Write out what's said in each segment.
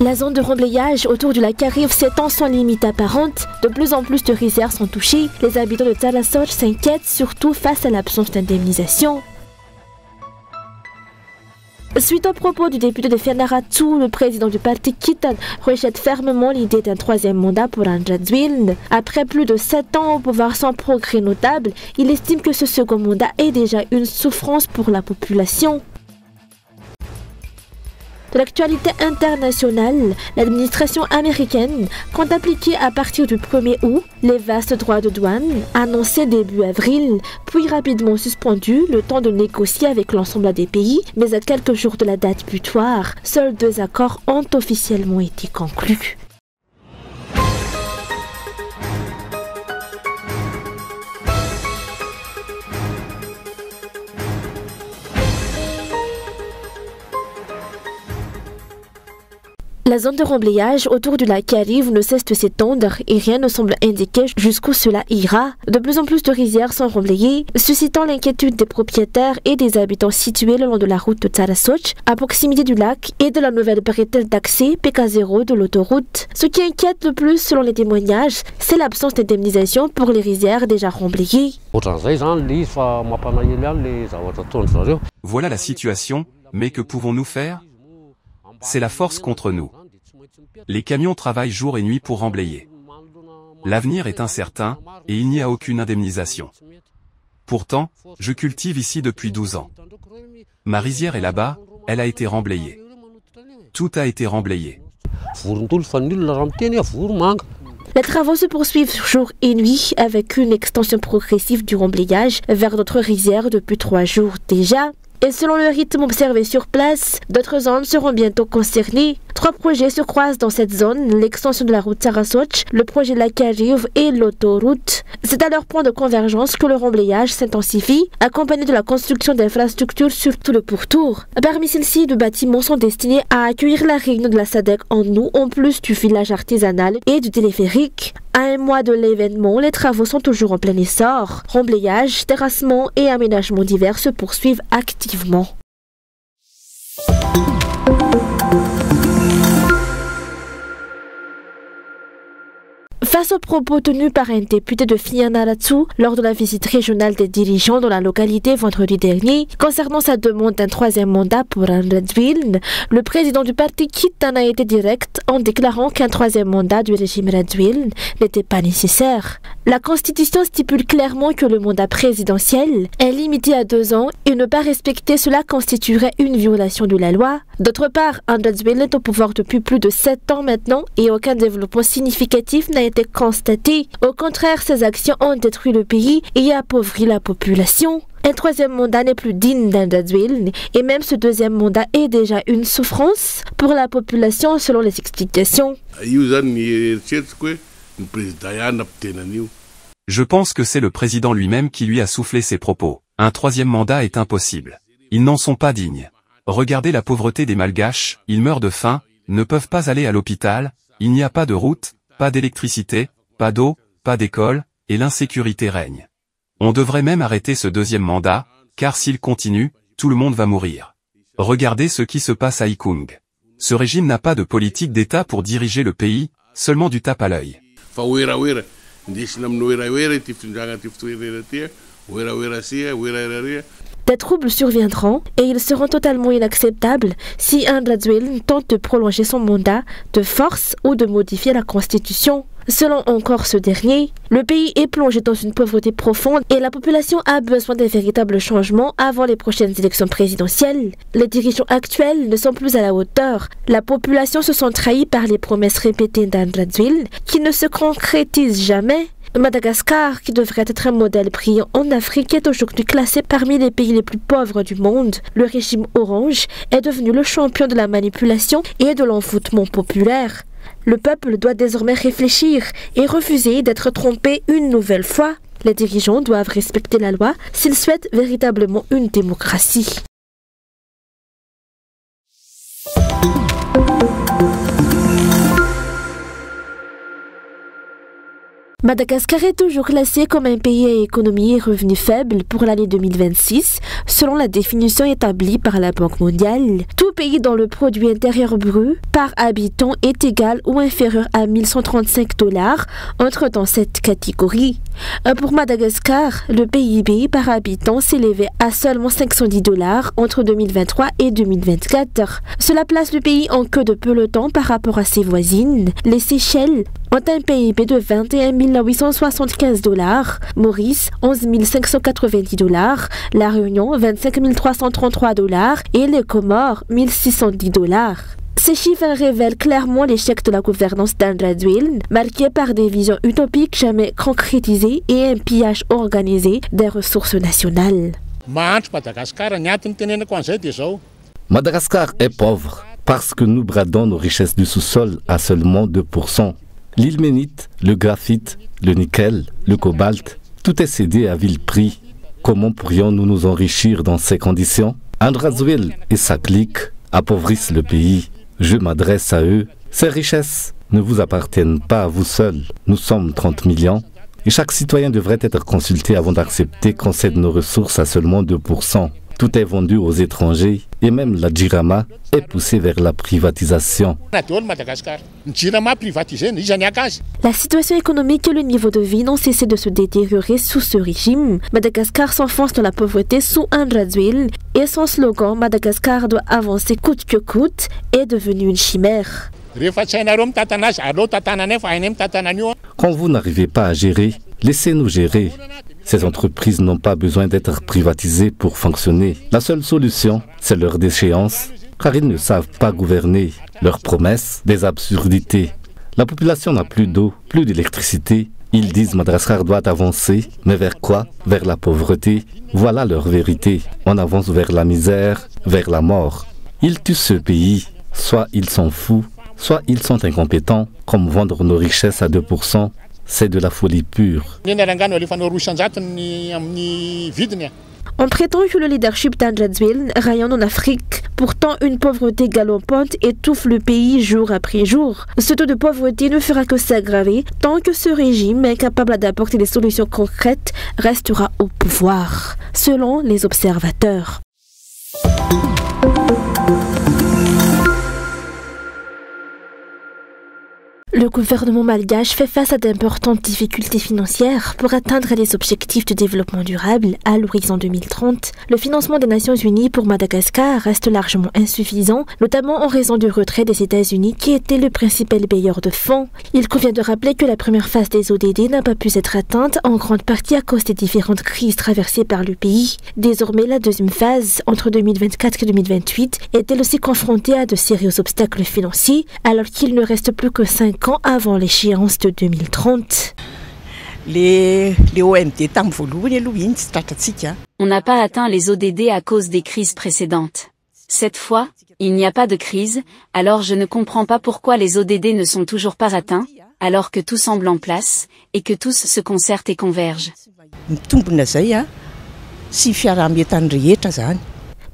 La zone de remblayage autour du lac Carive s'étend sans limite apparente. De plus en plus de rizières sont touchées. Les habitants de Tarasoch s'inquiètent surtout face à l'absence d'indemnisation. Suite aux propos du député de Fianarantsoa, le président du parti Kitan rejette fermement l'idée d'un troisième mandat pour André Rajoelina. Après plus de 7 ans au pouvoir sans progrès notable, il estime que ce second mandat est déjà une souffrance pour la population. De l'actualité internationale, l'administration américaine compte appliquer à partir du 1er août les vastes droits de douane annoncés début avril, puis rapidement suspendus le temps de négocier avec l'ensemble des pays, mais à quelques jours de la date butoir, seuls 2 accords ont officiellement été conclus. La zone de remblayage autour du lac Carive ne cesse de s'étendre et rien ne semble indiquer jusqu'où cela ira. De plus en plus de rizières sont remblayées, suscitant l'inquiétude des propriétaires et des habitants situés le long de la route de Tarasoch, à proximité du lac et de la nouvelle bretelle d'accès PK0 de l'autoroute. Ce qui inquiète le plus, selon les témoignages, c'est l'absence d'indemnisation pour les rizières déjà remblayées. Voilà la situation, mais que pouvons-nous faire ? C'est la force contre nous. Les camions travaillent jour et nuit pour remblayer. L'avenir est incertain, et il n'y a aucune indemnisation. Pourtant, je cultive ici depuis 12 ans. Ma rizière est là-bas, elle a été remblayée. Tout a été remblayé. Les travaux se poursuivent jour et nuit avec une extension progressive du remblayage vers d'autres rizières depuis 3 jours déjà. Et selon le rythme observé sur place, d'autres zones seront bientôt concernées. 3 projets se croisent dans cette zone, l'extension de la route Tarasoch, le projet Lac Carive et l'autoroute. C'est à leur point de convergence que le remblayage s'intensifie, accompagné de la construction d'infrastructures sur tout le pourtour. Parmi celles-ci, 2 bâtiments sont destinés à accueillir la réunion de la SADC en août, en plus du village artisanal et du téléphérique. À 1 mois de l'événement, les travaux sont toujours en plein essor. Remblayage, terrassement et aménagements divers se poursuivent activement. Face aux propos tenus par un député de Fianarantsoa lors de la visite régionale des dirigeants dans la localité vendredi dernier, concernant sa demande d'un 3e mandat pour André Rajoelina, le président du parti Kitan a été direct en déclarant qu'un 3e mandat du régime Rajoelina n'était pas nécessaire. La Constitution stipule clairement que le mandat présidentiel est limité à 2 ans et ne pas respecter cela constituerait une violation de la loi. D'autre part, André Rajoelina est au pouvoir depuis plus de 7 ans maintenant et aucun développement significatif n'a été constaté. Au contraire, ces actions ont détruit le pays et appauvri la population. Un 3e mandat n'est plus digne d'André Rajoelina et même ce 2e mandat est déjà une souffrance pour la population selon les explications. Je pense que c'est le président lui-même qui lui a soufflé ses propos. Un 3e mandat est impossible. Ils n'en sont pas dignes. Regardez la pauvreté des Malgaches, ils meurent de faim, ne peuvent pas aller à l'hôpital, il n'y a pas de route, pas d'électricité, pas d'eau, pas d'école, et l'insécurité règne. On devrait même arrêter ce 2e mandat, car s'il continue, tout le monde va mourir. Regardez ce qui se passe à Ikung. Ce régime n'a pas de politique d'État pour diriger le pays, seulement du tape à l'œil. Des troubles surviendront et ils seront totalement inacceptables si André Rajoelina tente de prolonger son mandat de force ou de modifier la Constitution. Selon encore ce dernier, le pays est plongé dans une pauvreté profonde et la population a besoin de véritables changements avant les prochaines élections présidentielles. Les dirigeants actuels ne sont plus à la hauteur. La population se sent trahie par les promesses répétées d'André Rajoelina qui ne se concrétisent jamais. Madagascar, qui devrait être un modèle brillant en Afrique, est aujourd'hui classé parmi les pays les plus pauvres du monde. Le régime orange est devenu le champion de la manipulation et de l'envoûtement populaire. Le peuple doit désormais réfléchir et refuser d'être trompé une nouvelle fois. Les dirigeants doivent respecter la loi s'ils souhaitent véritablement une démocratie. Madagascar est toujours classé comme un pays à économie et revenus faibles pour l'année 2026, selon la définition établie par la Banque mondiale. Tout pays dont le produit intérieur brut par habitant est égal ou inférieur à 1135 $, entre dans cette catégorie. Pour Madagascar, le PIB par habitant s'élevait à seulement 510 $ entre 2023 et 2024. Cela place le pays en queue de peloton par rapport à ses voisines. Les Seychelles ont un PIB de 21 875 $, Maurice 11 590 $, La Réunion 25 333 $ et les Comores 1610 $. Ces chiffres révèlent clairement l'échec de la gouvernance d'Andradwil, marquée par des visions utopiques jamais concrétisées et un pillage organisé des ressources nationales. Madagascar est pauvre parce que nous bradons nos richesses du sous-sol à seulement 2%. L'ilménite, le graphite, le nickel, le cobalt, tout est cédé à vil prix. Comment pourrions-nous nous enrichir dans ces conditions? Andradwil et sa clique appauvrissent le pays. Je m'adresse à eux. Ces richesses ne vous appartiennent pas à vous seuls. Nous sommes 30 millions et chaque citoyen devrait être consulté avant d'accepter qu'on cède nos ressources à seulement 2%. Tout est vendu aux étrangers et même la Jirama est poussée vers la privatisation. La situation économique et le niveau de vie n'ont cessé de se détériorer sous ce régime. Madagascar s'enfonce dans la pauvreté sous Andradwil et son slogan « Madagascar doit avancer coûte que coûte » est devenu une chimère. Quand vous n'arrivez pas à gérer, laissez-nous gérer. Ces entreprises n'ont pas besoin d'être privatisées pour fonctionner. La seule solution, c'est leur déchéance, car ils ne savent pas gouverner. Leurs promesses, des absurdités. La population n'a plus d'eau, plus d'électricité. Ils disent Madagascar doit avancer, mais vers quoi? Vers la pauvreté. Voilà leur vérité. On avance vers la misère, vers la mort. Ils tuent ce pays. Soit ils sont fous, soit ils sont incompétents, comme vendre nos richesses à 2%. C'est de la folie pure. On prétend que le leadership d'Andradwil rayonne en Afrique. Pourtant, une pauvreté galopante étouffe le pays jour après jour. Ce taux de pauvreté ne fera que s'aggraver tant que ce régime, incapable d'apporter des solutions concrètes, restera au pouvoir, selon les observateurs. Le gouvernement malgache fait face à d'importantes difficultés financières pour atteindre les objectifs de développement durable à l'horizon 2030. Le financement des Nations Unies pour Madagascar reste largement insuffisant, notamment en raison du retrait des États-Unis qui était le principal bailleur de fonds. Il convient de rappeler que la première phase des ODD n'a pas pu être atteinte en grande partie à cause des différentes crises traversées par le pays. Désormais, la deuxième phase, entre 2024 et 2028, est-elle aussi confrontée à de sérieux obstacles financiers alors qu'il ne reste plus que 5 ans avant l'échéance de 2030. On n'a pas atteint les ODD à cause des crises précédentes. Cette fois, il n'y a pas de crise, alors je ne comprends pas pourquoi les ODD ne sont toujours pas atteints, alors que tout semble en place, et que tous se concertent et convergent.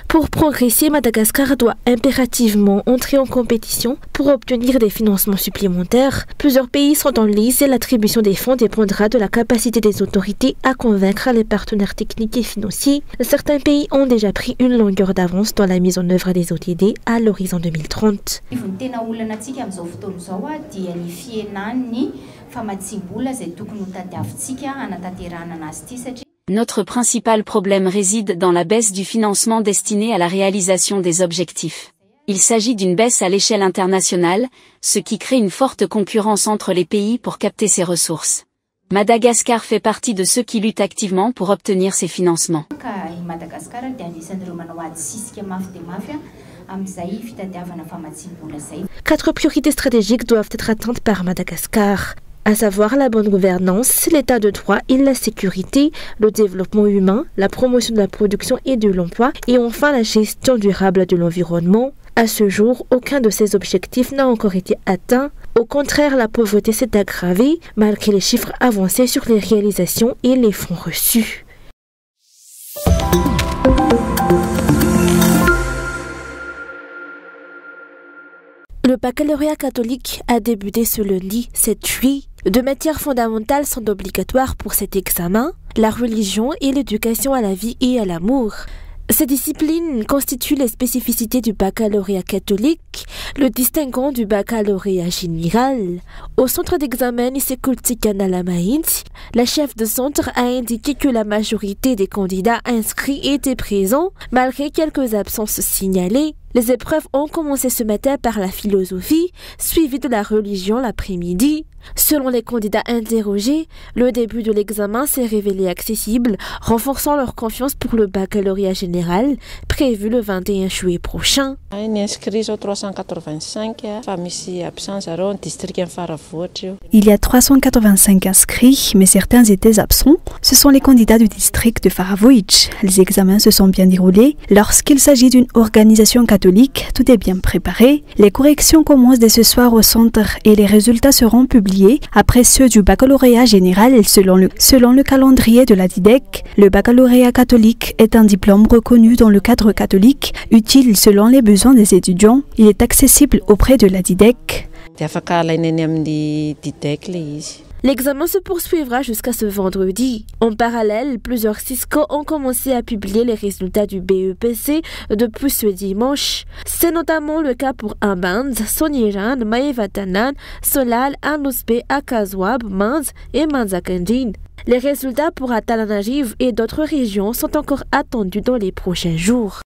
Pour progresser, Madagascar doit impérativement entrer en compétition pour obtenir des financements supplémentaires. Plusieurs pays sont en lice et l'attribution des fonds dépendra de la capacité des autorités à convaincre les partenaires techniques et financiers. Certains pays ont déjà pris une longueur d'avance dans la mise en œuvre des ODD à l'horizon 2030. Notre principal problème réside dans la baisse du financement destiné à la réalisation des objectifs. Il s'agit d'une baisse à l'échelle internationale, ce qui crée une forte concurrence entre les pays pour capter ces ressources. Madagascar fait partie de ceux qui luttent activement pour obtenir ces financements. 4 priorités stratégiques doivent être atteintes par Madagascar, à savoir la bonne gouvernance, l'état de droit et la sécurité, le développement humain, la promotion de la production et de l'emploi, et enfin la gestion durable de l'environnement. À ce jour, aucun de ces objectifs n'a encore été atteint. Au contraire, la pauvreté s'est aggravée, malgré les chiffres avancés sur les réalisations et les fonds reçus. Le Le baccalauréat catholique a débuté ce lundi 7 juillet. Deux matières fondamentales sont obligatoires pour cet examen, la religion et l'éducation à la vie et à l'amour. Ces disciplines constituent les spécificités du baccalauréat catholique, le distinguant du baccalauréat général. Au centre d'examen Nisekultikana Lamaïd, la chef de centre a indiqué que la majorité des candidats inscrits étaient présents, malgré quelques absences signalées. Les épreuves ont commencé ce matin par la philosophie, suivie de la religion l'après-midi. Selon les candidats interrogés, le début de l'examen s'est révélé accessible, renforçant leur confiance pour le baccalauréat général, prévu le 21 juillet prochain. Il y a 385 inscrits, mais certains étaient absents. Ce sont les candidats du district de Faravoïch. Les examens se sont bien déroulés. Lorsqu'il s'agit d'une organisation catholique, tout est bien préparé. Les corrections commencent dès ce soir au centre et les résultats seront publiés après ceux du baccalauréat général selon le calendrier de la DIDEC. Le baccalauréat catholique est un diplôme reconnu dans le cadre catholique, utile selon les besoins des étudiants. Il est accessible auprès de la DIDEC. L'examen se poursuivra jusqu'à ce vendredi. En parallèle, plusieurs Cisco ont commencé à publier les résultats du BEPC depuis ce dimanche. C'est notamment le cas pour Amband, Soniran, Maevatanan, Solal, Anuspe, Akazwab, Manz et Manzakandin. Les résultats pour Atalanajiv et d'autres régions sont encore attendus dans les prochains jours.